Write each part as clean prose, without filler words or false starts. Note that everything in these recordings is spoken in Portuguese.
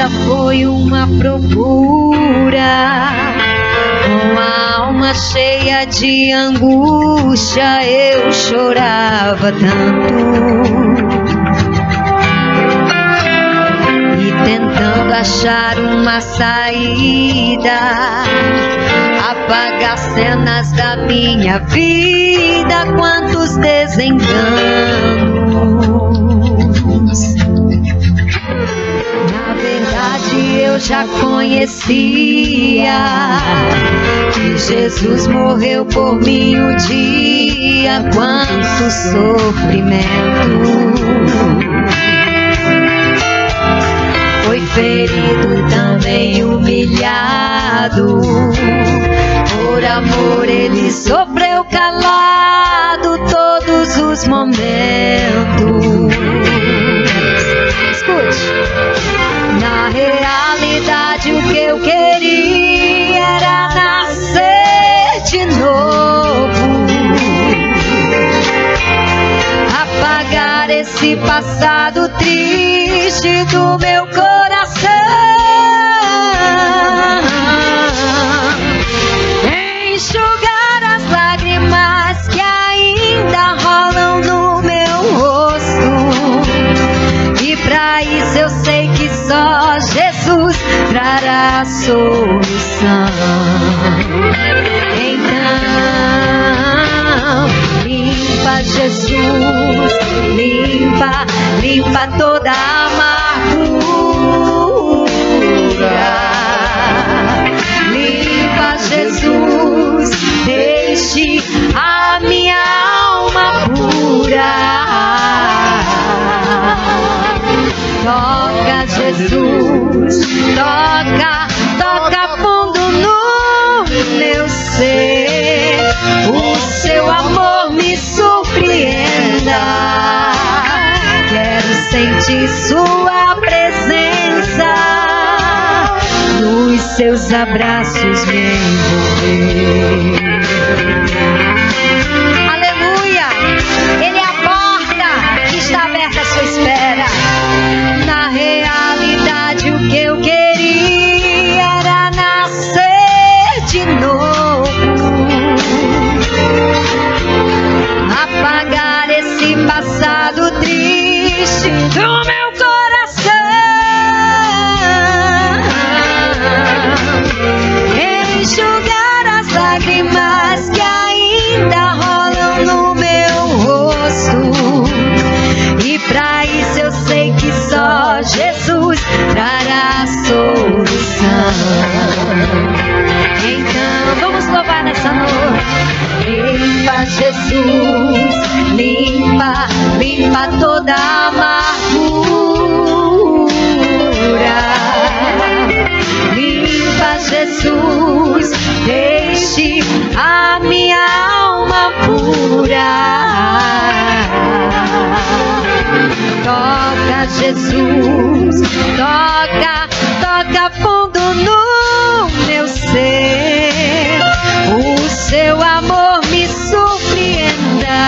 vida foi uma procura, com a alma cheia de angústia eu chorava tanto, e tentando achar uma saída, apagar cenas da minha vida, quantos desenganos. Na verdade eu já conhecia que Jesus morreu por mim um dia, quanto sofrimento. Foi ferido, também humilhado, por amor ele sofreu calado todos os momentos. Escute. Na realidade o que eu queria era nascer de novo, apagar esse passado triste do meu coração, enxugar as lágrimas que ainda rolam no meu rosto, e pra isso eu sei que só Jesus trará a solução. Então limpa, Jesus, limpa, limpa toda a amargura. Limpa, Jesus, deixe a minha alma pura. Toca, Jesus, toca, toca fundo no meu ser, o seu amor me surpreenda. Quero sentir sua presença, nos seus abraços me envolver. Aleluia! Ele é a porta que está aberta à sua espera. Na realidade o que eu queria era nascer de novo, apagar esse passado triste do meu coração, enxugar as lágrimas que ainda rolam no meu rosto, e pra isso eu sei que só Jesus trará a solução. Então vamos louvar nessa noite. Limpa, Jesus, limpa, limpa toda a amargura. Limpa, Jesus, deixe a minha alma pura. Toca, Jesus, toca, toca fundo no meu ser, o seu amor me surpreenda.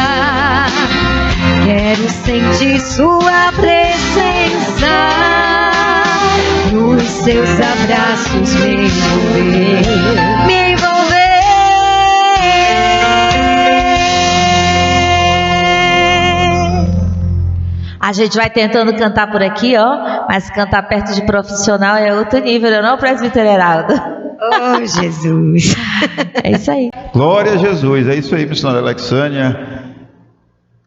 Quero sentir sua presença, nos seus abraços me envolver, me envolver. A gente vai tentando cantar por aqui, ó, mas cantar perto de profissional é outro nível, não, presbítero Heraldo? Oh, Jesus! É isso aí. Glória a Jesus, é isso aí, missionária Alexânia,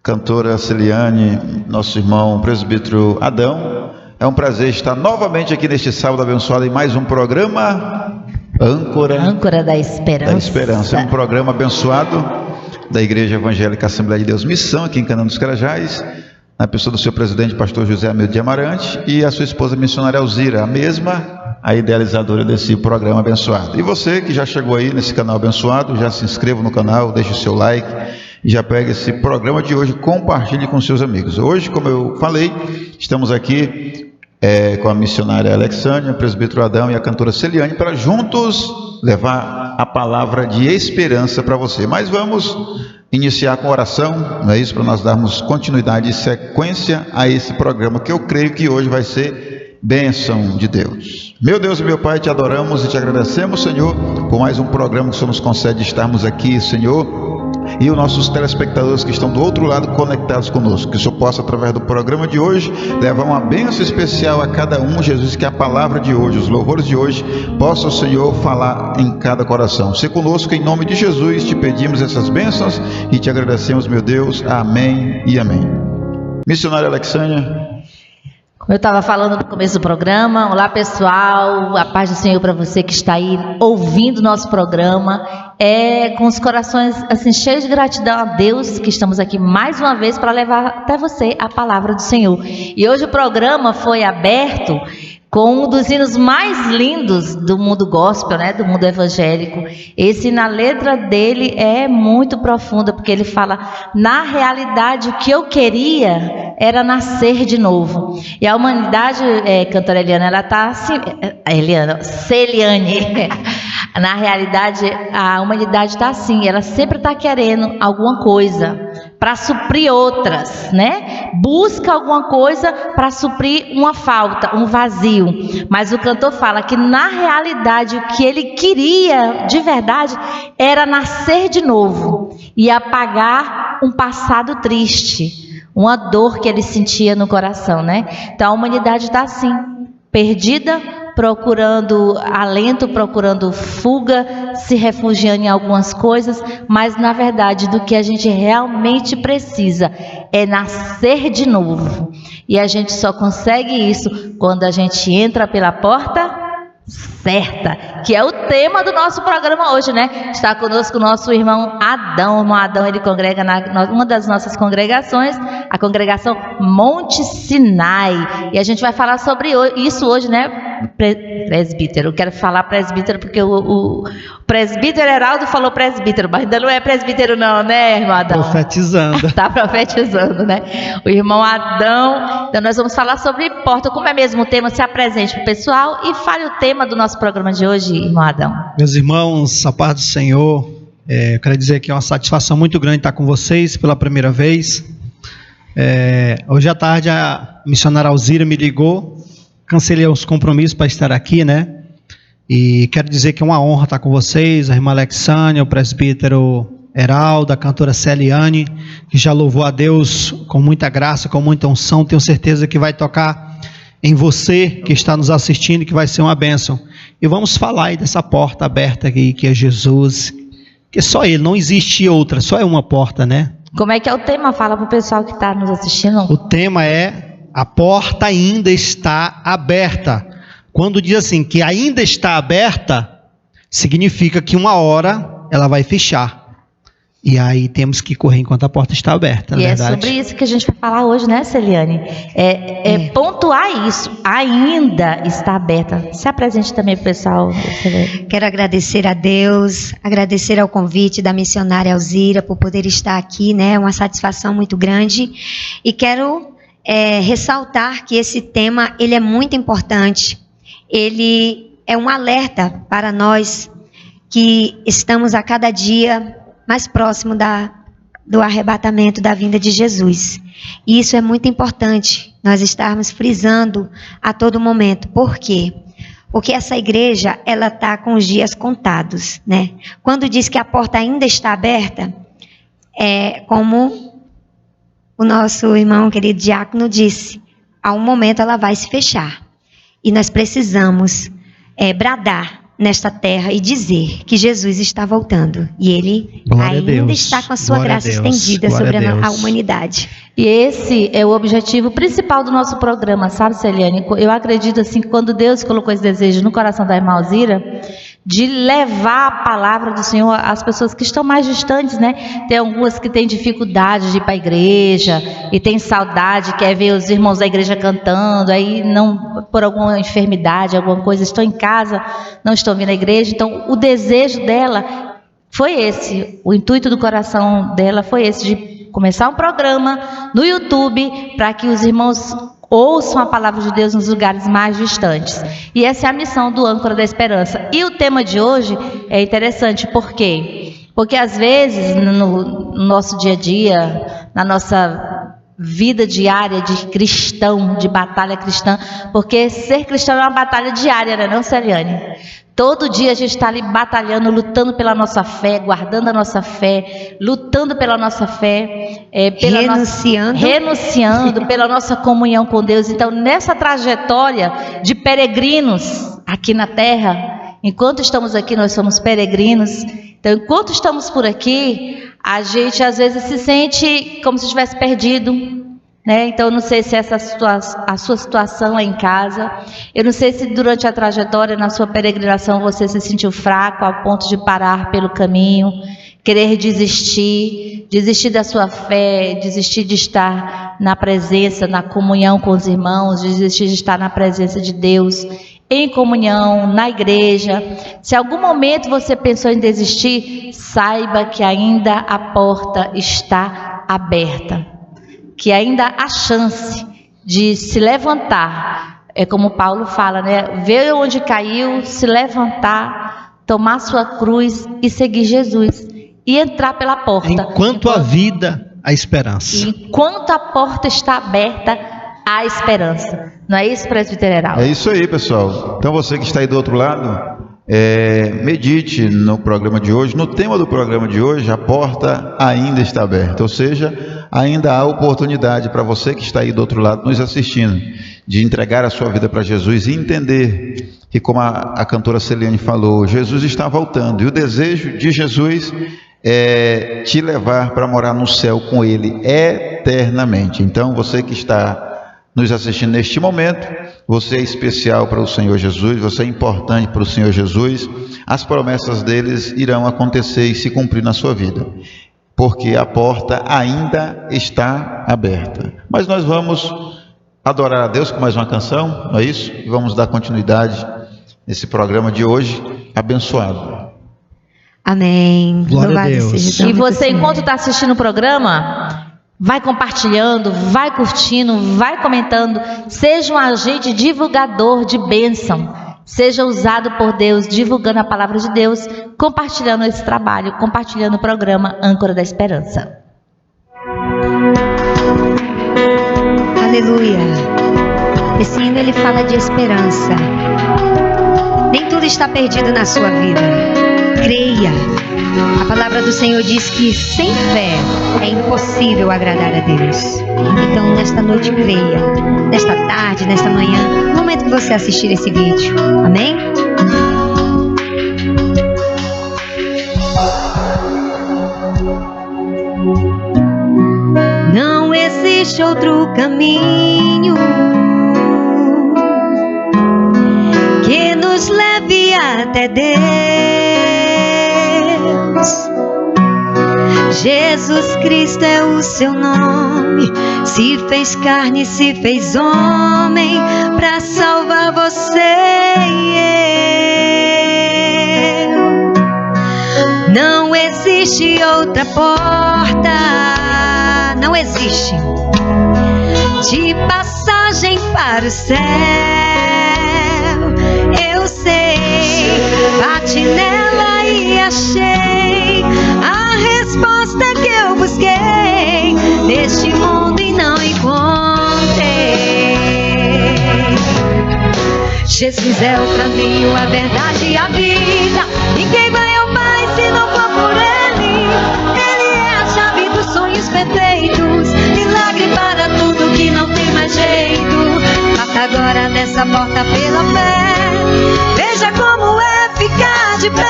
cantora Celiane, nosso irmão presbítero Adão. É um prazer estar novamente aqui neste sábado abençoado em mais um programa Âncora da Esperança. Da Esperança, é um programa abençoado da Igreja Evangélica Assembleia de Deus Missão, aqui em Canaã dos Carajás, na pessoa do seu presidente, pastor José Amildo de Amarante, e a sua esposa missionária Alzira, a mesma, a idealizadora desse programa abençoado. E você que já chegou aí nesse canal abençoado, já se inscreva no canal, deixe o seu like, e já pega esse programa de hoje, compartilhe com seus amigos. Hoje, como eu falei, estamos aqui com a missionária Alexânia, o presbítero Adão e a cantora Celiane, para juntos levar a palavra de esperança para você. Mas vamos iniciar com oração, não é isso? Para nós darmos continuidade e sequência a esse programa, que eu creio que hoje vai ser bênção de Deus. Meu Deus e meu Pai, te adoramos e te agradecemos, Senhor, por mais um programa que o Senhor nos concede estarmos aqui, Senhor, e os nossos telespectadores que estão do outro lado conectados conosco, que o Senhor possa, através do programa de hoje, levar uma bênção especial a cada um, Jesus, que a palavra de hoje, os louvores de hoje, possa o Senhor falar em cada coração. Se conosco, em nome de Jesus, te pedimos essas bênçãos e te agradecemos, meu Deus. Amém e amém. Missionária Alexânia. Como eu estava falando no começo do programa, olá pessoal, a paz do Senhor para você que está aí ouvindo nosso programa, com os corações assim cheios de gratidão a Deus, que estamos aqui mais uma vez para levar até você a palavra do Senhor. E hoje o programa foi aberto com um dos hinos mais lindos do mundo gospel, né, do mundo evangélico. Esse, na letra dele, é muito profunda, porque ele fala, na realidade, o que eu queria era nascer de novo. E a humanidade, cantora Eliana, ela está assim, Celiane, na realidade, a humanidade está assim, ela sempre está querendo alguma coisa para suprir outras, né? Busca alguma coisa para suprir uma falta, um vazio. Mas o cantor fala que na realidade o que ele queria de verdade era nascer de novo e apagar um passado triste, uma dor que ele sentia no coração, né? Então a humanidade está assim, perdida, procurando alento, procurando fuga, se refugiando em algumas coisas, mas na verdade do que a gente realmente precisa é nascer de novo. E a gente só consegue isso quando a gente entra pela porta certa, que é o tema do nosso programa hoje, né? Está conosco o nosso irmão Adão. O irmão Adão, ele congrega uma das nossas congregações, a congregação Monte Sinai. E a gente vai falar sobre isso hoje, né? Presbítero. Eu quero falar presbítero porque o presbítero Heraldo falou presbítero, mas ainda não é presbítero não, né, irmão Adão? Profetizando. Está profetizando, né? O irmão Adão. Então nós vamos falar sobre porta. Como é mesmo o tema? Se apresente para o pessoal e fale o tema do nosso programa de hoje, irmão Adão. Meus irmãos, a paz do Senhor, eu quero dizer que é uma satisfação muito grande estar com vocês pela primeira vez. Hoje à tarde a missionária Alzira me ligou, cancelei os compromissos para estar aqui, né? E quero dizer que é uma honra estar com vocês, a irmã Alexânia, o presbítero Heraldo, a cantora Celiane, que já louvou a Deus com muita graça, com muita unção. Tenho certeza que vai tocar em você que está nos assistindo, que vai ser uma bênção. E vamos falar aí dessa porta aberta aqui, que é Jesus, que só Ele, não existe outra, só é uma porta, né? Como é que é o tema? Fala para o pessoal que está nos assistindo. O tema é, a porta ainda está aberta. Quando diz assim, que ainda está aberta, significa que uma hora ela vai fechar. E aí temos que correr enquanto a porta está aberta, na verdade. É sobre isso que a gente vai falar hoje, né, Celiane? Pontuar isso, ainda está aberta. Se apresente também para o pessoal. Quero agradecer a Deus, agradecer ao convite da missionária Alzira por poder estar aqui, né? Uma satisfação muito grande. E quero ressaltar que esse tema, ele é muito importante. Ele é um alerta para nós que estamos a cada dia mais próximo do arrebatamento da vinda de Jesus. E isso é muito importante, nós estarmos frisando a todo momento. Por quê? Porque essa igreja, ela está com os dias contados, né? Quando diz que a porta ainda está aberta, é como o nosso irmão querido diácono disse, a um momento ela vai se fechar. E nós precisamos bradar nesta terra e dizer que Jesus está voltando. E Ele ainda está com a sua graça estendida sobre a humanidade. E esse é o objetivo principal do nosso programa, sabe, Celiane? Eu acredito assim, quando Deus colocou esse desejo no coração da irmã Alzira, de levar a palavra do Senhor às pessoas que estão mais distantes, né? Tem algumas que têm dificuldade de ir para a igreja e tem saudade, quer ver os irmãos da igreja cantando, aí não, por alguma enfermidade, alguma coisa, estão em casa, não estão vindo à igreja. Então o desejo dela foi esse, o intuito do coração dela foi esse, de começar um programa no YouTube para que os irmãos ouçam a palavra de Deus nos lugares mais distantes. E essa é a missão do Âncora da Esperança. E o tema de hoje é interessante, por quê? Porque às vezes no nosso dia a dia, na nossa vida diária de cristão, de batalha cristã, porque ser cristão é uma batalha diária, né, não, Celiane? Todo dia a gente está ali batalhando, lutando pela nossa fé, guardando a nossa fé, lutando pela nossa fé, renunciando pela nossa comunhão com Deus. Então, nessa trajetória de peregrinos aqui na terra, enquanto estamos aqui, nós somos peregrinos. Então, enquanto estamos por aqui, a gente às vezes se sente como se estivesse perdido, né? Então, eu não sei se a sua situação é em casa. Eu não sei se durante a trajetória, na sua peregrinação, você se sentiu fraco ao ponto de parar pelo caminho, querer desistir da sua fé, desistir de estar na presença, na comunhão com os irmãos, desistir de estar na presença de Deus, em comunhão, na igreja. Se em algum momento você pensou em desistir, saiba que ainda a porta está aberta, que ainda há chance de se levantar. É como Paulo fala, né? Ver onde caiu, se levantar, tomar sua cruz e seguir Jesus e entrar pela porta. Enquanto há vida, há esperança. Enquanto a porta está aberta, há esperança. Não é isso, presbítero Heraldo? É isso aí, pessoal. Então você que está aí do outro lado, medite no programa de hoje, no tema do programa de hoje. A porta ainda está aberta, ou seja, ainda há oportunidade para você que está aí do outro lado nos assistindo, de entregar a sua vida para Jesus e entender que, como a cantora Celiane falou, Jesus está voltando, e o desejo de Jesus é te levar para morar no céu com Ele eternamente. Então, você que está nos assistindo neste momento, você é especial para o Senhor Jesus, você é importante para o Senhor Jesus. As promessas deles irão acontecer e se cumprir na sua vida, porque a porta ainda está aberta. Mas nós vamos adorar a Deus com mais uma canção, não é isso? E vamos dar continuidade nesse programa de hoje abençoado. Amém. Glória a Deus. E você, enquanto está assistindo o programa, vai compartilhando, vai curtindo, vai comentando. Seja um agente divulgador de bênção. Seja usado por Deus, divulgando a palavra de Deus, compartilhando esse trabalho, compartilhando o programa Âncora da Esperança. Aleluia. Esse hino, ele fala de esperança. Nem tudo está perdido na sua vida. Creia. A palavra do Senhor diz que sem fé é impossível agradar a Deus. Então, nesta noite, creia. Nesta tarde, nesta manhã, no momento que você assistir esse vídeo. Amém? Não existe outro caminho que nos leve até Deus. Jesus Cristo é o seu nome, se fez carne, se fez homem, para salvar você e eu. Não existe outra porta, não existe, de passagem para o céu. Eu sei, bati nela e achei a resposta que eu busquei neste mundo e não encontrei. Jesus é o caminho, a verdade e a vida. Ninguém vai ao Pai se não for por Ele. Ele é a chave dos sonhos perfeitos, milagre para tudo que não tem mais jeito. Bata agora nessa porta pela fé. Veja como é ficar de pé,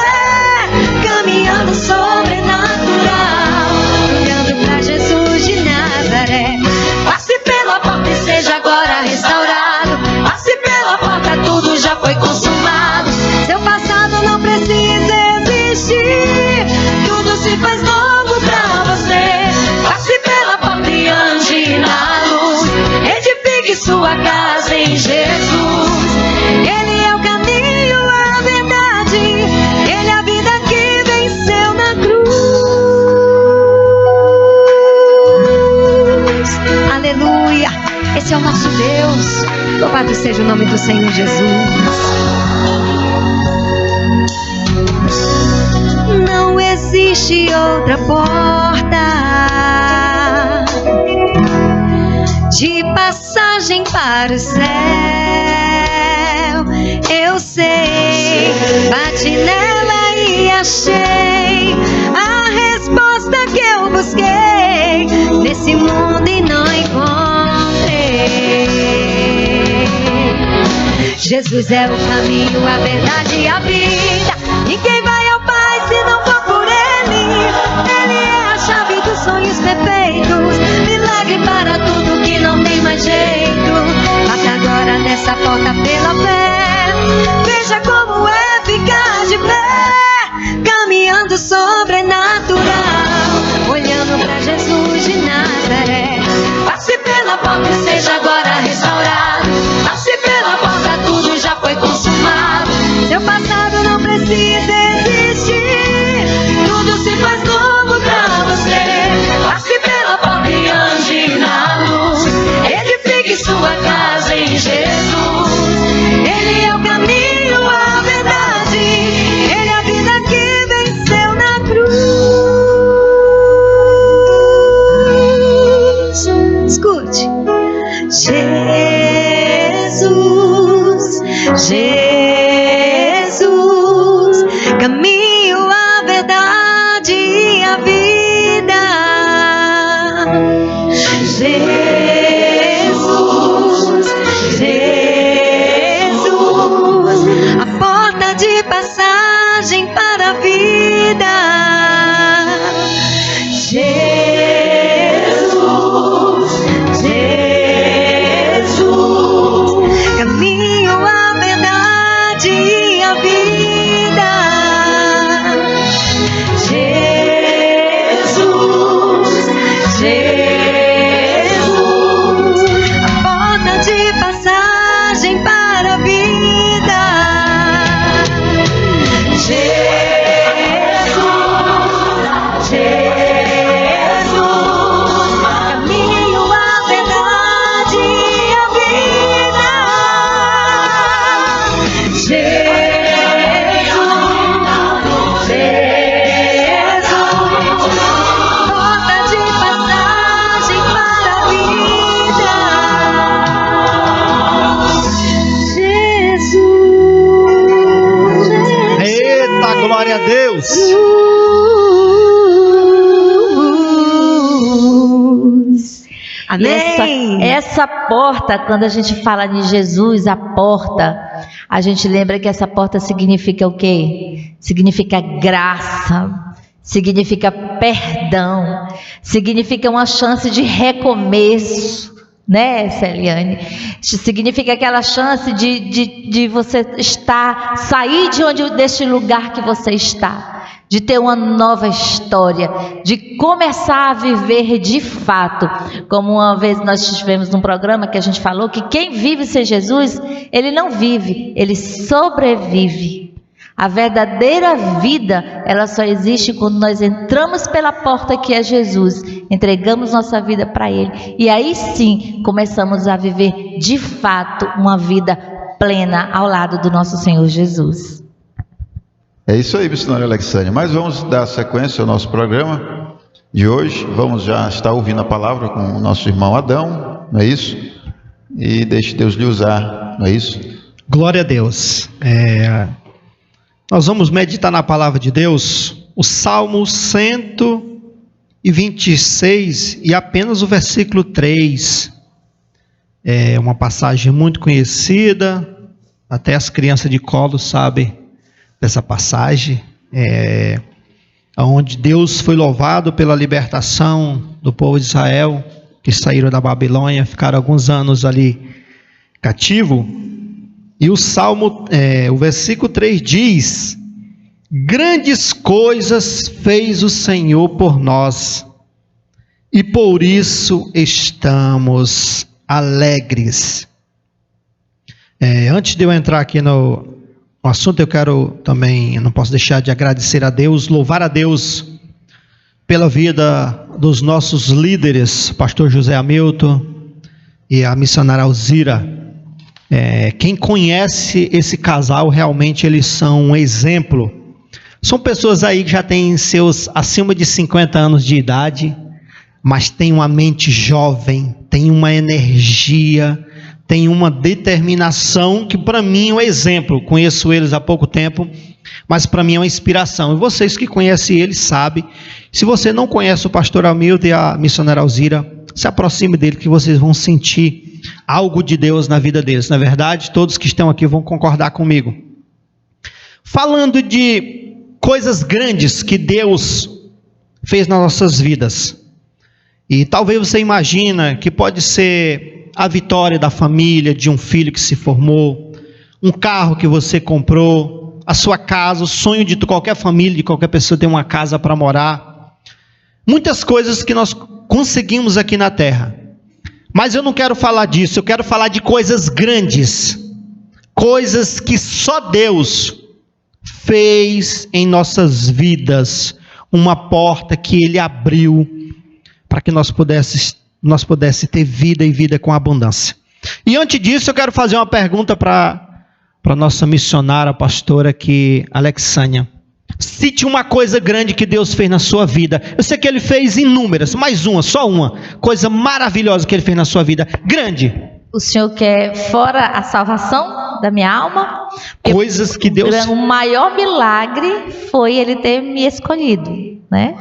caminhando sobrenatural, olhando pra Jesus de Nazaré. Passe pela porta e seja agora restaurado. Passe pela porta, tudo já foi consumado. Seu passado não precisa existir, tudo se faz novo pra você. Passe pela porta e ande na luz, edifique sua casa em Jesus. Ele é o caminho, a verdade, Ele é a vida que venceu na cruz. Aleluia, esse é o nosso Deus. Louvado seja o nome do Senhor Jesus. Não existe outra porta de passagem para o céu. Eu sei, bati nela e achei a resposta que eu busquei nesse mundo e não encontrei. Jesus é o caminho, a verdade e a vida. Ninguém vai ao Pai se não for por Ele. Ele é a chave dos sonhos perfeitos, milagre para tudo que não tem mais jeito. Bata agora nessa porta pela fé, veja como é ficar de pé, caminhando sobrenatural, olhando pra Jesus de Nazaré. Passe pela porta e seja agora restaurado. Passe pela porta, tudo já foi consumado. Seu passado não precisa existir, tudo se faz novo pra você. Passe pela porta e ande na luz, edifique sua casa em Jesus. Ele é o caminho, a verdade, Ele é a vida que venceu na cruz. Escute. Jesus, Jesus, caminho, a verdade e a vida. Jesus, Jesus, a porta de passagem para a vida. Jesus, Jesus, caminho, a verdade e a vida. Jesus, Jesus, a porta de passagem para a vida. Jesus, Jesus, caminho, a verdade e a vida. Jesus, Jesus, porta de passagem para a vida. Jesus, Eita, glória a Deus! Jesus. Amém. Essa porta, quando a gente fala de Jesus, a porta, a gente lembra que essa porta significa o quê? Significa graça, significa perdão, significa uma chance de recomeço, né, Celiane? Significa aquela chance de você sair deste lugar que você está, de ter uma nova história, de começar a viver de fato. Como uma vez nós estivemos num programa que a gente falou que quem vive sem Jesus, ele não vive, ele sobrevive. A verdadeira vida, ela só existe quando nós entramos pela porta que é Jesus, entregamos nossa vida para Ele, e aí sim começamos a viver de fato uma vida plena ao lado do nosso Senhor Jesus. É isso aí, missionário Alexandre. Mas vamos dar sequência ao nosso programa de hoje. Vamos já estar ouvindo a palavra com o nosso irmão Adão, não é isso? E deixe Deus lhe usar, não é isso? Glória a Deus. Nós vamos meditar na palavra de Deus, o Salmo 126 e apenas o versículo 3. É uma passagem muito conhecida, até as crianças de colo sabem dessa passagem, onde Deus foi louvado pela libertação do povo de Israel, que saíram da Babilônia, ficaram alguns anos ali cativo. E o Salmo, o versículo 3 diz: grandes coisas fez o Senhor por nós, e por isso estamos alegres. Antes de eu entrar aqui no assunto, eu quero também, eu não posso deixar de agradecer a Deus, louvar a Deus pela vida dos nossos líderes, pastor José Hamilton e a missionária Alzira. Quem conhece esse casal, realmente eles são um exemplo. São pessoas aí que já têm seus acima de 50 anos de idade, mas têm uma mente jovem, tem uma energia, tem uma determinação que para mim é um exemplo. Conheço eles há pouco tempo, mas para mim é uma inspiração. E vocês que conhecem eles sabem. Se você não conhece o pastor Hamilton e a missionária Alzira, se aproxime dele que vocês vão sentir algo de Deus na vida deles. Na verdade, todos que estão aqui vão concordar comigo. Falando de coisas grandes que Deus fez nas nossas vidas. E talvez você imagina que pode ser a vitória da família, de um filho que se formou, um carro que você comprou, a sua casa, o sonho de qualquer família, de qualquer pessoa ter uma casa para morar. Muitas coisas que nós conseguimos aqui na terra. Mas eu não quero falar disso, eu quero falar de coisas grandes. Coisas que só Deus fez em nossas vidas. Uma porta que Ele abriu para que nós pudesse ter vida e vida com abundância. E antes disso eu quero fazer uma pergunta para a nossa missionária, a pastora aqui, Alexânia. Cite uma coisa grande que Deus fez na sua vida. Eu sei que Ele fez inúmeras, mais uma, só uma. Coisa maravilhosa que Ele fez na sua vida. Grande. O senhor quer fora a salvação da minha alma? Coisas que Deus... O maior milagre foi Ele ter me escolhido, né?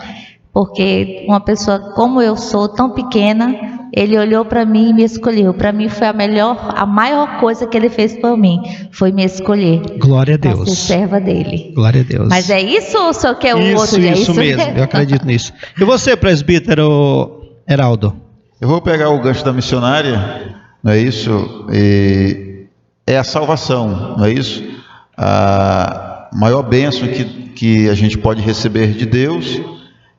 Porque uma pessoa como eu sou, tão pequena, Ele olhou para mim e me escolheu. Para mim foi a maior coisa que Ele fez por mim, foi me escolher. Glória a Deus. Para ser serva dele. Glória a Deus. Mas é isso ou o senhor quer o outro? Isso mesmo, eu acredito nisso. E você, presbítero Heraldo? Eu vou pegar o gancho da missionária, não é isso? É a salvação, não é isso? A maior bênção que a gente pode receber de Deus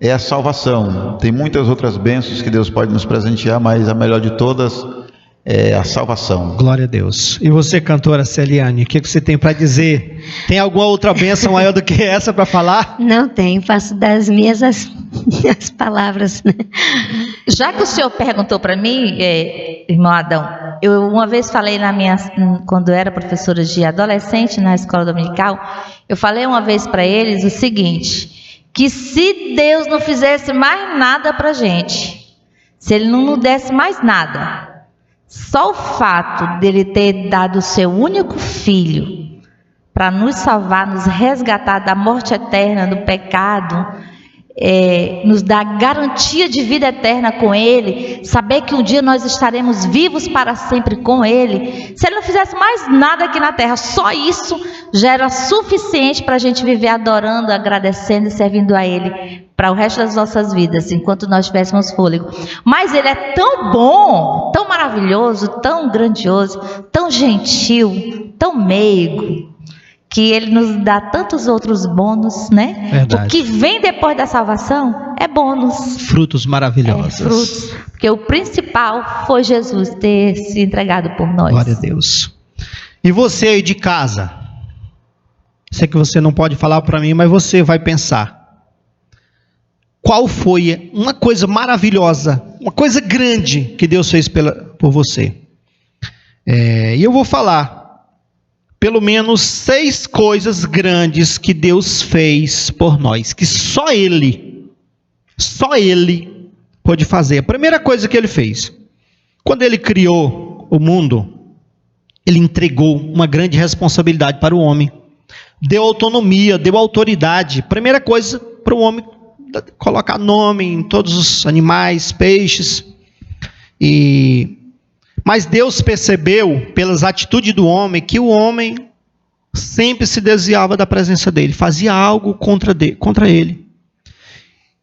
é a salvação. Tem muitas outras bênçãos que Deus pode nos presentear, mas a melhor de todas é a salvação. Glória a Deus. E você, cantora Celiane, o que você tem para dizer? Tem alguma outra bênção maior do que essa para falar? Não tem, faço das minhas as palavras. Né? Já que o senhor perguntou para mim, irmão Adão, eu uma vez falei quando eu era professora de adolescente na escola dominical, eu falei uma vez para eles o seguinte, que se Deus não fizesse mais nada para a gente, se Ele não nos desse mais nada, só o fato dele ter dado o seu único filho para nos salvar, nos resgatar da morte eterna, do pecado, nos dá garantia de vida eterna com Ele, saber que um dia nós estaremos vivos para sempre com Ele. Se Ele não fizesse mais nada aqui na terra, só isso já era suficiente para a gente viver adorando, agradecendo e servindo a Ele para o resto das nossas vidas, enquanto nós tivéssemos fôlego. Mas Ele é tão bom, tão maravilhoso, tão grandioso, tão gentil, tão meigo, que Ele nos dá tantos outros bônus, né? Verdade. O que vem depois da salvação é bônus. Frutos maravilhosos. Frutos. Porque o principal foi Jesus ter se entregado por nós. Glória a Deus. E você aí de casa? Sei que você não pode falar para mim, mas você vai pensar. Qual foi uma coisa maravilhosa, uma coisa grande que Deus fez por você? E eu vou falar pelo menos 6 coisas grandes que Deus fez por nós, que só Ele pôde fazer. A primeira coisa que Ele fez, quando Ele criou o mundo, Ele entregou uma grande responsabilidade para o homem, deu autonomia, deu autoridade. Primeira coisa para o homem, colocar nome em todos os animais, peixes. Mas Deus percebeu, pelas atitudes do homem, que o homem sempre se desviava da presença dele, fazia algo contra ele.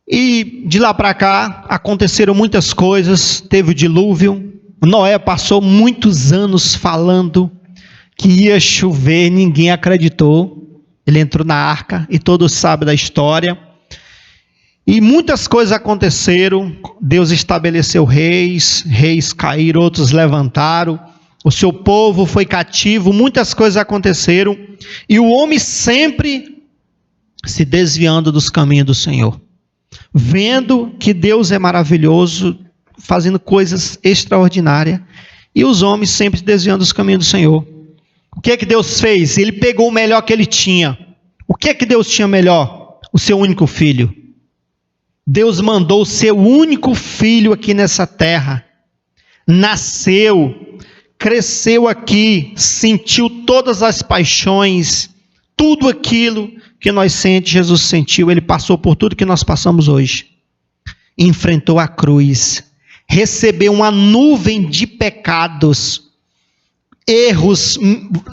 E de lá para cá, aconteceram muitas coisas, teve o dilúvio, Noé passou muitos anos falando que ia chover, ninguém acreditou, ele entrou na arca, e todos sabem da história. E muitas coisas aconteceram, Deus estabeleceu reis caíram, outros levantaram, o seu povo foi cativo, muitas coisas aconteceram, e o homem sempre se desviando dos caminhos do Senhor, vendo que Deus é maravilhoso, fazendo coisas extraordinárias, e os homens sempre desviando dos caminhos do Senhor. O que é que Deus fez? Ele pegou o melhor que ele tinha. O que é que Deus tinha melhor? O seu único filho. Deus mandou o seu único filho aqui nessa terra, nasceu, cresceu aqui, sentiu todas as paixões, tudo aquilo que nós sentimos, Jesus sentiu. Ele passou por tudo que nós passamos hoje. Enfrentou a cruz, recebeu uma nuvem de pecados, erros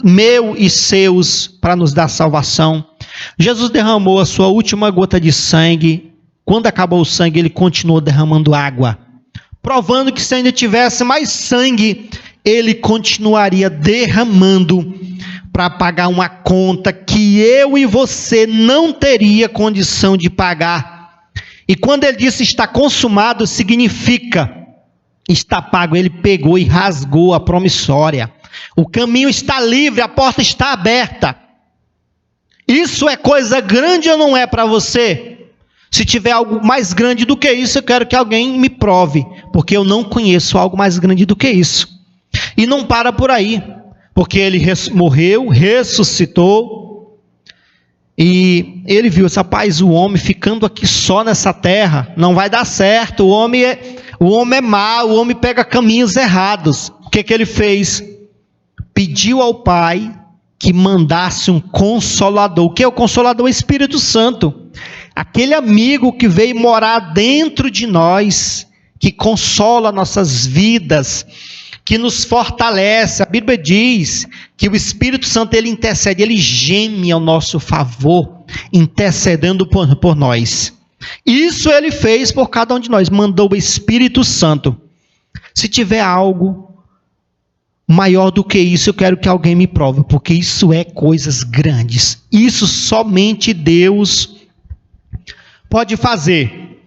meu e seus, para nos dar salvação. Jesus derramou a sua última gota de sangue. Quando acabou o sangue, ele continuou derramando água, provando que se ainda tivesse mais sangue, ele continuaria derramando para pagar uma conta que eu e você não teria condição de pagar. E quando ele disse está consumado, significa está pago. Ele pegou e rasgou a promissória. O caminho está livre, a porta está aberta. Isso é coisa grande ou não é para você? Se tiver algo mais grande do que isso, eu quero que alguém me prove, porque eu não conheço algo mais grande do que isso. E não para por aí, porque ele morreu, ressuscitou, e ele viu, rapaz, o homem ficando aqui só nessa terra, não vai dar certo, o homem é mau, o homem pega caminhos errados. O que ele fez? Pediu ao Pai que mandasse um Consolador. O que é o Consolador? O Espírito Santo. Aquele amigo que veio morar dentro de nós, que consola nossas vidas, que nos fortalece. A Bíblia diz que o Espírito Santo, ele intercede, ele geme ao nosso favor, intercedendo por nós. Isso ele fez por cada um de nós, mandou o Espírito Santo. Se tiver algo maior do que isso, eu quero que alguém me prove, porque isso é coisas grandes. Isso somente Deus pode fazer.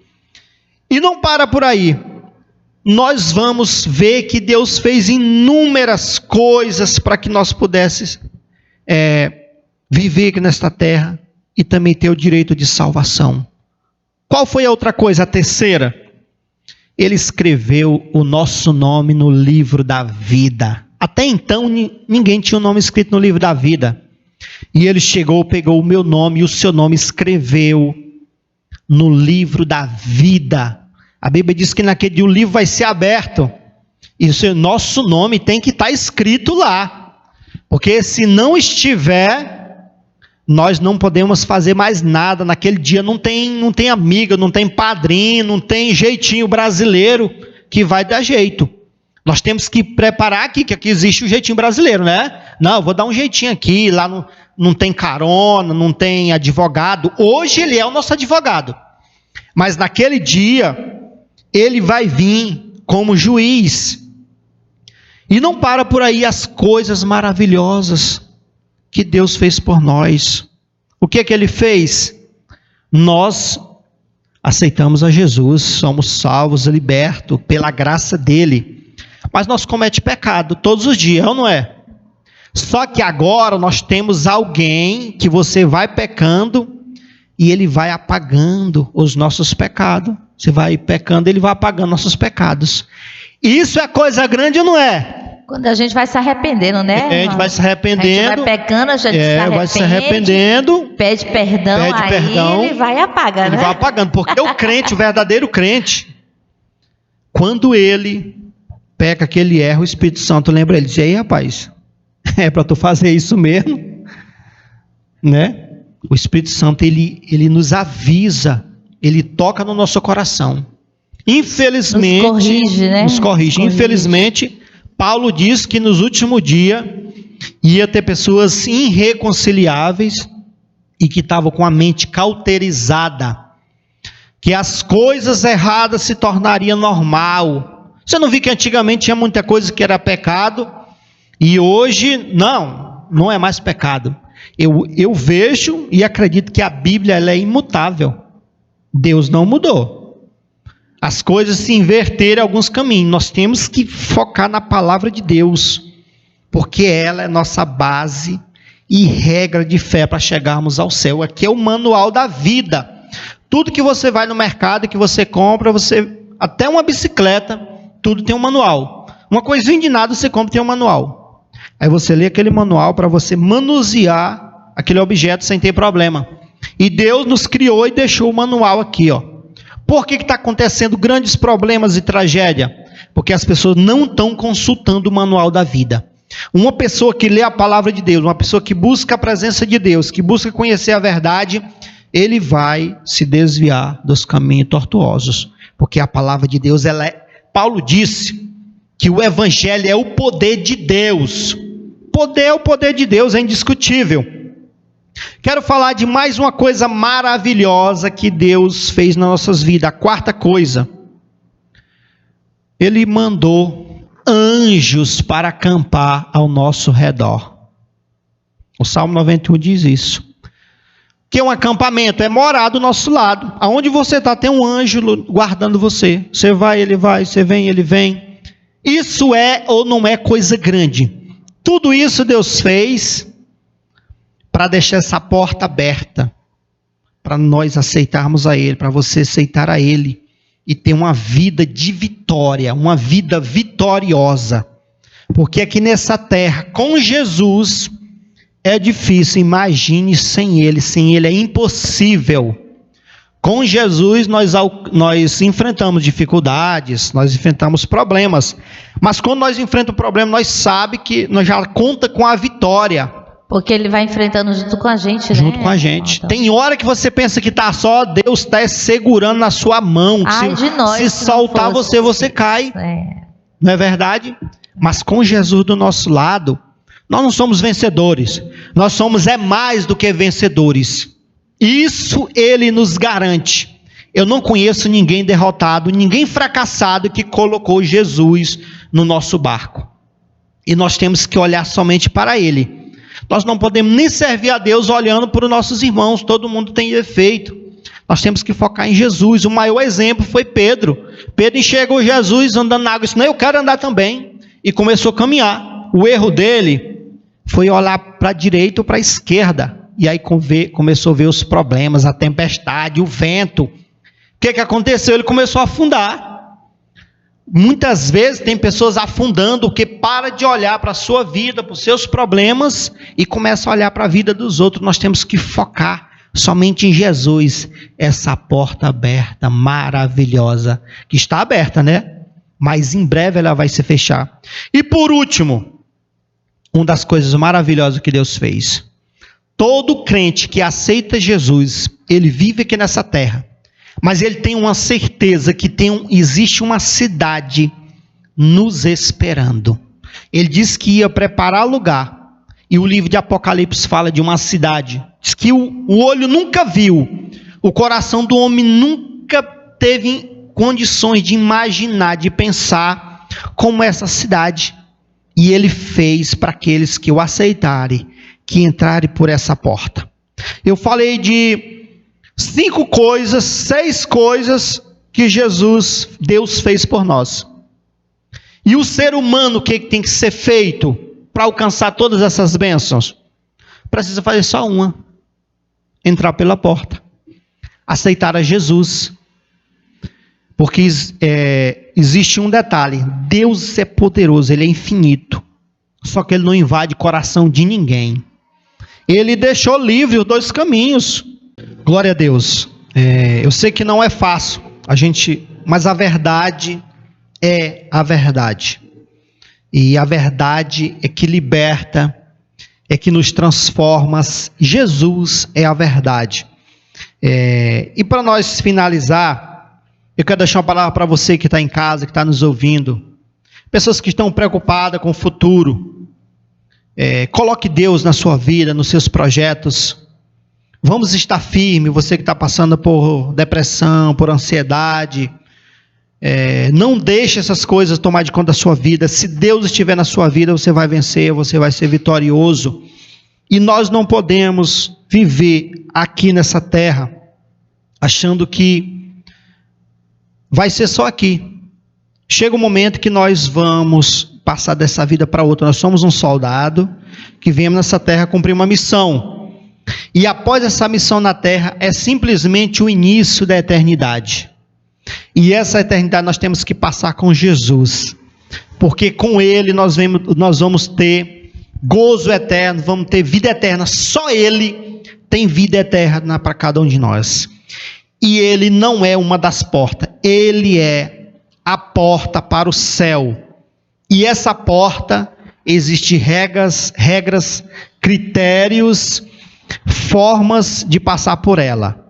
E não para por aí. Nós vamos ver que Deus fez inúmeras coisas para que nós pudéssemos viver nesta terra e também ter o direito de salvação. Qual foi a outra coisa? A terceira. Ele escreveu o nosso nome no livro da vida. Até então ninguém tinha o nome escrito no livro da vida. E ele chegou, pegou o meu nome e o seu nome, escreveu no livro da vida. A Bíblia diz que naquele dia o livro vai ser aberto. E o nosso nome tem que estar escrito lá. Porque se não estiver, nós não podemos fazer mais nada. Naquele dia não tem amiga, não tem padrinho, não tem jeitinho brasileiro que vai dar jeito. Nós temos que preparar aqui, que aqui existe o jeitinho brasileiro, né? Não, eu vou dar um jeitinho aqui, lá não tem carona, não tem advogado. Hoje ele é o nosso advogado. Mas naquele dia, ele vai vir como juiz. E não para por aí as coisas maravilhosas que Deus fez por nós. O que ele fez? Nós aceitamos a Jesus, somos salvos, libertos pela graça dele. Mas nós cometemos pecado todos os dias, ou não é? Só que agora nós temos alguém que você vai pecando e ele vai apagando os nossos pecados. Você vai pecando, ele vai apagando nossos pecados. Isso é coisa grande ou não é? Quando a gente vai se arrependendo, né? A gente vai se arrependendo. A gente vai pecando, a gente vai se arrependendo. Pede perdão, ele vai apagando. Ele vai apagando, porque o crente, o verdadeiro crente, quando ele peca, que ele erra, o Espírito Santo lembra ele, diz, ei rapaz, é para tu fazer isso mesmo, né? O Espírito Santo, ele nos avisa, ele toca no nosso coração. Infelizmente, nos corrige, né? Nos corrige. Infelizmente, Paulo diz que nos últimos dias ia ter pessoas irreconciliáveis e que estavam com a mente cauterizada, que as coisas erradas se tornariam normal. Você não viu que antigamente tinha muita coisa que era pecado e hoje não é mais pecado. Eu vejo e acredito que a Bíblia ela é imutável. Deus não mudou. As coisas se inverteram em alguns caminhos. Nós temos que focar na palavra de Deus, porque ela é nossa base e regra de fé para chegarmos ao céu. Aqui é o manual da vida. Tudo que você vai no mercado, que você compra, até uma bicicleta, tudo tem um manual. Uma coisinha de nada você compra, tem um manual. Aí você lê aquele manual para você manusear aquele objeto sem ter problema. E Deus nos criou e deixou o manual aqui, ó. Por que está acontecendo grandes problemas e tragédia? Porque as pessoas não estão consultando o manual da vida. Uma pessoa que lê a palavra de Deus, uma pessoa que busca a presença de Deus, que busca conhecer a verdade, ele vai se desviar dos caminhos tortuosos. Porque a palavra de Deus, Paulo disse que o evangelho é o poder de Deus. Poder é o poder de Deus, é indiscutível. Quero falar de mais uma coisa maravilhosa que Deus fez nas nossas vidas. A quarta coisa. Ele mandou anjos para acampar ao nosso redor. O Salmo 91 diz isso. Que um acampamento é morar do nosso lado. Aonde você está, tem um anjo guardando você. Você vai, ele vai. Você vem, ele vem. Isso é ou não é coisa grande? Tudo isso Deus fez para deixar essa porta aberta. Para nós aceitarmos a Ele, para você aceitar a Ele. E ter uma vida de vitória, uma vida vitoriosa. Porque aqui nessa terra, com Jesus, é difícil, imagine sem Ele é impossível. Com Jesus nós enfrentamos dificuldades, nós enfrentamos problemas. Mas quando nós enfrentamos um problema, nós sabemos que nós já conta com a vitória. Porque Ele vai enfrentando junto com a gente, né? Junto com a gente. Então. Tem hora que você pensa que está só, Deus está segurando na sua mão. Ai, de nós, se soltar você cai. Não é verdade? Mas com Jesus do nosso lado, nós não somos vencedores. Nós somos mais do que vencedores. Isso Ele nos garante. Eu não conheço ninguém derrotado, ninguém fracassado que colocou Jesus no nosso barco. E nós temos que olhar somente para Ele. Nós não podemos nem servir a Deus olhando para os nossos irmãos. Todo mundo tem defeito. Nós temos que focar em Jesus. O maior exemplo foi Pedro. Pedro enxergou Jesus andando na água e disse, não, eu quero andar também. E começou a caminhar. O erro dele foi olhar para a direita ou para a esquerda. E aí começou a ver os problemas, a tempestade, o vento. O que aconteceu? Ele começou a afundar. Muitas vezes tem pessoas afundando que para de olhar para a sua vida, para os seus problemas e começa a olhar para a vida dos outros. Nós temos que focar somente em Jesus. Essa porta aberta, maravilhosa, que está aberta, né? Mas em breve ela vai se fechar. E por último, uma das coisas maravilhosas que Deus fez. Todo crente que aceita Jesus, ele vive aqui nessa terra. Mas ele tem uma certeza que existe uma cidade nos esperando. Ele diz que ia preparar lugar. E o livro de Apocalipse fala de uma cidade. Diz que o olho nunca viu. O coração do homem nunca teve condições de imaginar, de pensar como essa cidade. E ele fez para aqueles que o aceitarem, que entrarem por essa porta. Eu falei de 6 coisas que Deus fez por nós. E o ser humano, o que tem que ser feito para alcançar todas essas bênçãos? Precisa fazer só uma: entrar pela porta, aceitar a Jesus. Porque existe um detalhe: Deus é poderoso, Ele é infinito, só que Ele não invade o coração de ninguém. Ele deixou livre os 2 caminhos. Glória a Deus. Eu sei que não é fácil, mas a verdade é a verdade. E a verdade é que liberta, é que nos transforma. Jesus é a verdade. E para nós finalizar, eu quero deixar uma palavra para você que está em casa, que está nos ouvindo. Pessoas que estão preocupadas com o futuro. Coloque Deus na sua vida, nos seus projetos. Vamos estar firme, você que está passando por depressão, por ansiedade. Não deixe essas coisas tomar de conta da sua vida. Se Deus estiver na sua vida, você vai vencer, você vai ser vitorioso. E nós não podemos viver aqui nessa terra achando que vai ser só aqui. Chega um momento que nós vamos passar dessa vida para outra. Nós somos um soldado que viemos nessa terra cumprir uma missão. E após essa missão na terra, é simplesmente o início da eternidade. E essa eternidade nós temos que passar com Jesus. Porque com Ele nós vamos ter gozo eterno, vamos ter vida eterna. Só Ele tem vida eterna para cada um de nós. E Ele não é uma das portas. Ele é a porta para o céu. E essa porta existe regras, critérios, formas de passar por ela.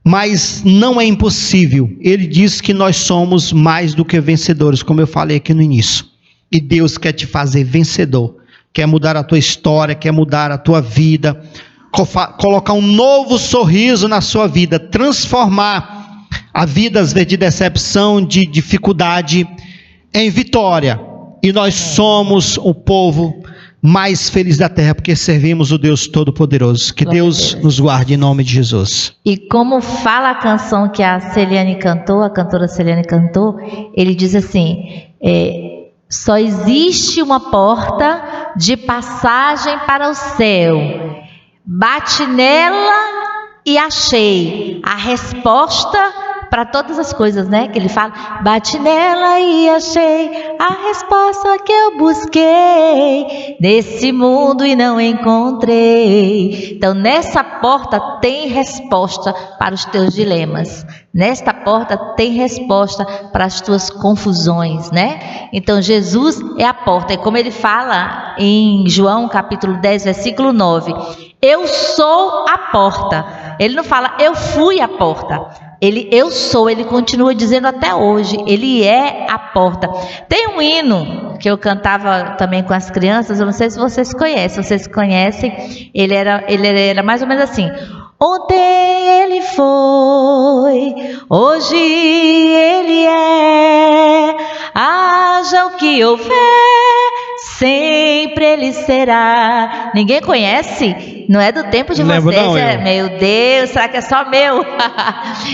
Mas não é impossível. Ele diz que nós somos mais do que vencedores, como eu falei aqui no início. E Deus quer te fazer vencedor. Quer mudar a tua história, quer mudar a tua vida, colocar um novo sorriso na sua vida, transformar a vida às vezes de decepção, de dificuldade, em vitória. E nós somos o povo mais feliz da terra, porque servimos o Deus Todo-Poderoso. Que Deus nos guarde em nome de Jesus. E como fala a canção que a Celiane cantou, a cantora Celiane cantou, ele diz assim, só existe uma porta de passagem para o céu. Bate nela e achei a resposta para todas as coisas, né? Que ele fala, bate nela e achei a resposta que eu busquei nesse mundo e não encontrei. Então, nessa porta tem resposta para os teus dilemas. Nesta porta tem resposta para as tuas confusões, né? Então, Jesus é a porta. E como ele fala em João capítulo 10, versículo 9, eu sou a porta. Ele não fala, eu fui a porta. Eu sou, ele continua dizendo até hoje, ele é a porta. Tem um hino que eu cantava também com as crianças, eu não sei se vocês conhecem, ele era mais ou menos assim: ontem ele foi, hoje ele é, haja o que houver, sempre ele será. Ninguém conhece? Não é do tempo de vocês? Não, meu Deus, será que é só meu?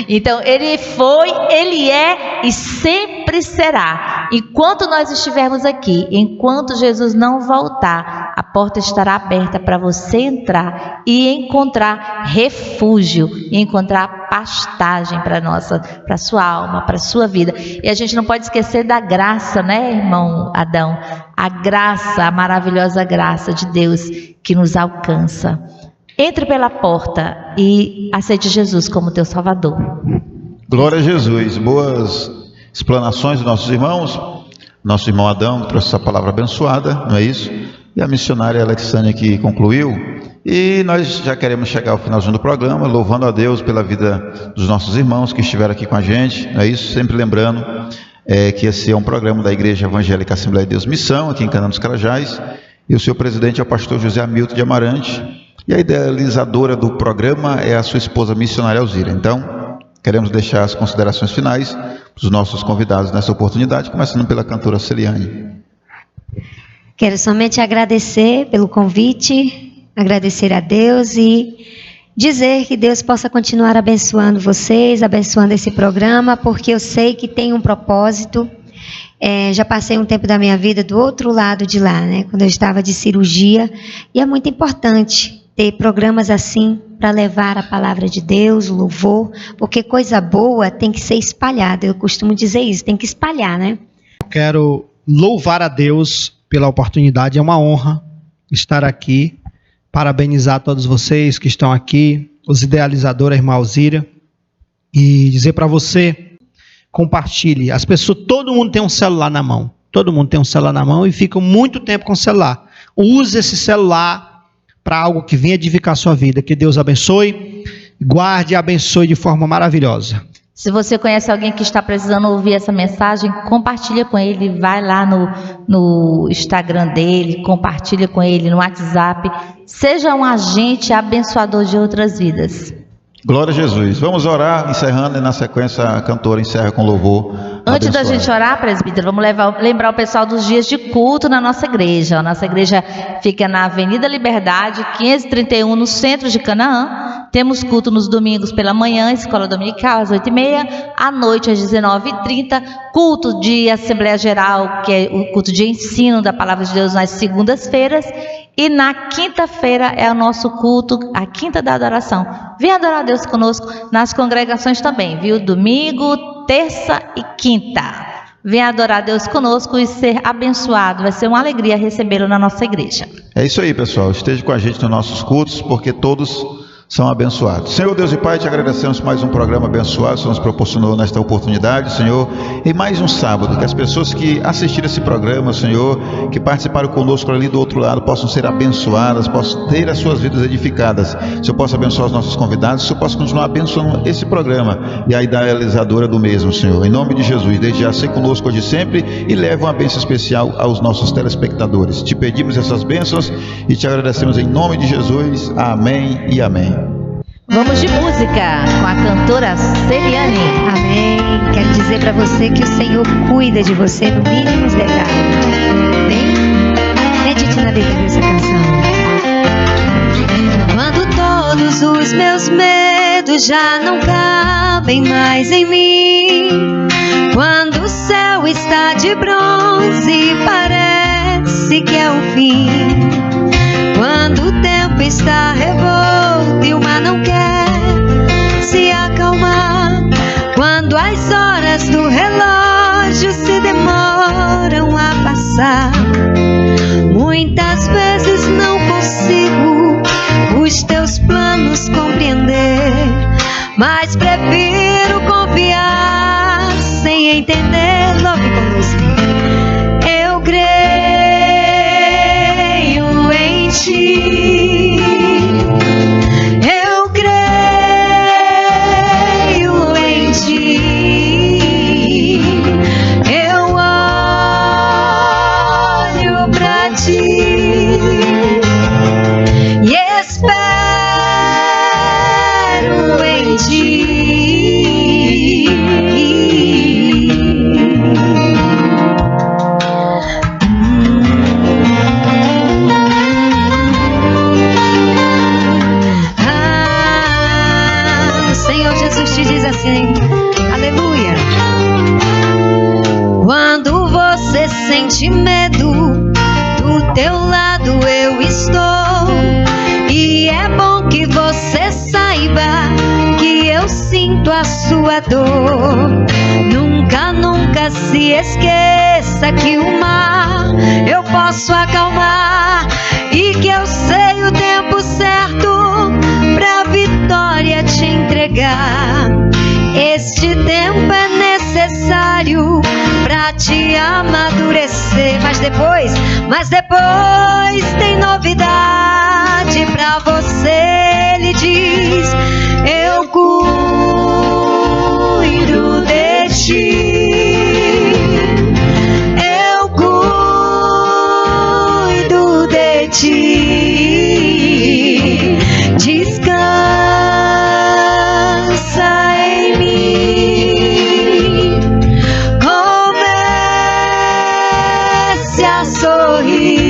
Então, ele foi, ele é e sempre será. Enquanto nós estivermos aqui, enquanto Jesus não voltar, a porta estará aberta para você entrar e encontrar refúgio, e encontrar pastagem para a sua alma, para a sua vida. E a gente não pode esquecer da graça, né, irmão Adão? A graça, a maravilhosa graça de Deus que nos alcança. Entre pela porta e aceite Jesus como teu Salvador. Glória a Jesus. Boas explanações dos nossos irmãos. Nosso irmão Adão trouxe essa palavra abençoada, não é isso? E a missionária Alexânia que concluiu. E nós já queremos chegar ao finalzinho do programa, louvando a Deus pela vida dos nossos irmãos que estiveram aqui com a gente, não é isso? Sempre lembrando que esse é um programa da Igreja Evangélica Assembleia de Deus Missão, aqui em Canaã dos Carajás, e o seu presidente é o pastor José Hamilton de Amarante, e a idealizadora do programa é a sua esposa missionária Alzira. Então, queremos deixar as considerações finais para os nossos convidados nessa oportunidade, começando pela cantora Celiane. Quero somente agradecer pelo convite, agradecer a Deus e dizer que Deus possa continuar abençoando vocês, abençoando esse programa, porque eu sei que tem um propósito. Já passei um tempo da minha vida do outro lado de lá, né, quando eu estava de cirurgia, e é muito importante ter programas assim para levar a palavra de Deus, o louvor, porque coisa boa tem que ser espalhada. Eu costumo dizer isso, tem que espalhar, né? Quero louvar a Deus pela oportunidade, é uma honra estar aqui, parabenizar todos vocês que estão aqui, os idealizadores, a irmã Alzira, e dizer para você, compartilhe. As pessoas, todo mundo tem um celular na mão, e fica muito tempo com o celular. Use esse celular para algo que venha edificar a sua vida. Que Deus abençoe, guarde e abençoe de forma maravilhosa. Se você conhece alguém que está precisando ouvir essa mensagem, compartilha com ele, vai lá no Instagram dele, compartilha com ele no WhatsApp. Seja um agente abençoador de outras vidas. Glória a Jesus. Vamos orar, encerrando, e na sequência a cantora encerra com louvor. Antes da gente orar, presbítero, vamos lembrar o pessoal dos dias de culto na nossa igreja. A nossa igreja fica na Avenida Liberdade, 531, no centro de Canaã. Temos culto nos domingos pela manhã, escola dominical às 8h30, à noite às 19h30, culto de Assembleia Geral, que é o culto de ensino da Palavra de Deus nas segundas-feiras, e na quinta-feira é o nosso culto, a quinta da adoração. Venha adorar a Deus conosco nas congregações também, viu? Domingo, terça e quinta. Venha adorar a Deus conosco e ser abençoado. Vai ser uma alegria recebê-lo na nossa igreja. É isso aí, pessoal. Esteja com a gente nos nossos cultos, porque todos são abençoados. Senhor Deus e Pai, te agradecemos por mais um programa abençoado, o Senhor nos proporcionou nesta oportunidade, Senhor, em mais um sábado, que as pessoas que assistiram esse programa, Senhor, que participaram conosco ali do outro lado, possam ser abençoadas, possam ter as suas vidas edificadas. Senhor, possa abençoar os nossos convidados, Senhor, possa continuar abençoando esse programa e a idealizadora do mesmo, Senhor. Em nome de Jesus, desde já, ser conosco hoje e sempre e leva uma bênção especial aos nossos telespectadores. Te pedimos essas bênçãos e te agradecemos em nome de Jesus. Amém e amém. Vamos de música com a cantora Celiane. Amém. Quero dizer para você que o Senhor cuida de você no mínimo dos detalhes. Amém? Medite na letra dessa canção. Quando todos os meus medos já não cabem mais em mim, quando o céu está de bronze e parece que é o fim, quando o tempo está revolto e o mar não quer se acalmar, quando as horas do relógio se demoram a passar, muitas vezes não consigo os teus planos compreender, mas prefiro confiar sem entender. Louve conosco. Eu creio em ti, eu creio em ti, eu olho pra ti e espero em ti. O Senhor Jesus te diz assim, aleluia. Quando você sente medo, do teu lado eu estou, e é bom que você saiba que eu sinto a sua dor. Nunca, nunca se esqueça que o mar eu posso acalmar, e que eu sei o tempo certo pra vitória te entregar. Este tempo é necessário pra te amadurecer, mas depois tem novidade pra você. Ele diz: eu cuido de ti, eu cuido de ti, descansa em mim, comece a sorrir.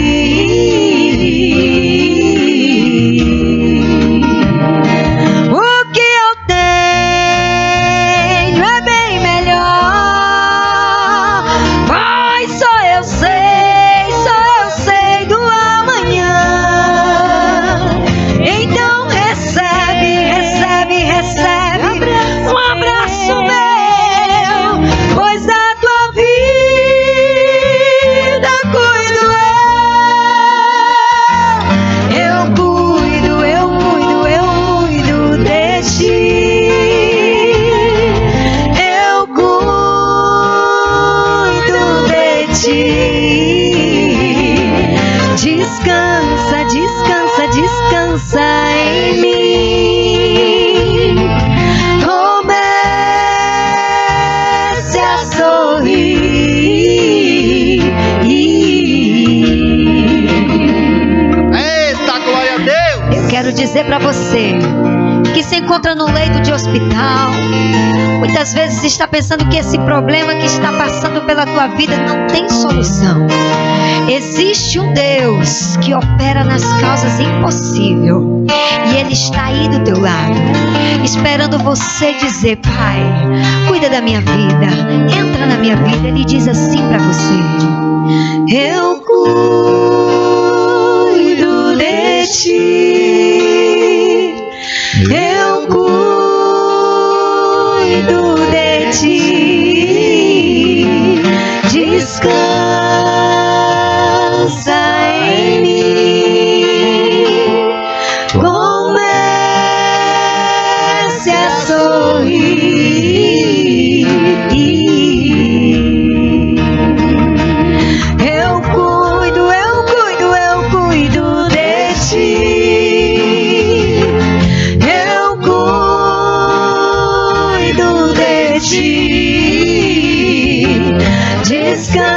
O que eu tenho é bem melhor, pois só eu sei do amanhã. Então recebe um abraço meu, pois da tua vida cuido eu. Eu cuido de ti, eu cuido de ti. Descansa, descansa, descansa em mim, comece a sorrir. Eita, glória a Deus! Eu quero dizer pra você que se encontra no leito de hospital, muitas vezes está pensando que esse problema que está passando pela tua vida não tem solução. Existe um Deus que opera nas causas impossíveis, e Ele está aí do teu lado, esperando você dizer: Pai, cuida da minha vida, entra na minha vida. Ele diz assim pra você: eu cuido de ti, eu cuido de ti, descansa em mim, comece comece a sorrir. Eu cuido de ti. Eu cuido de ti. Descansa.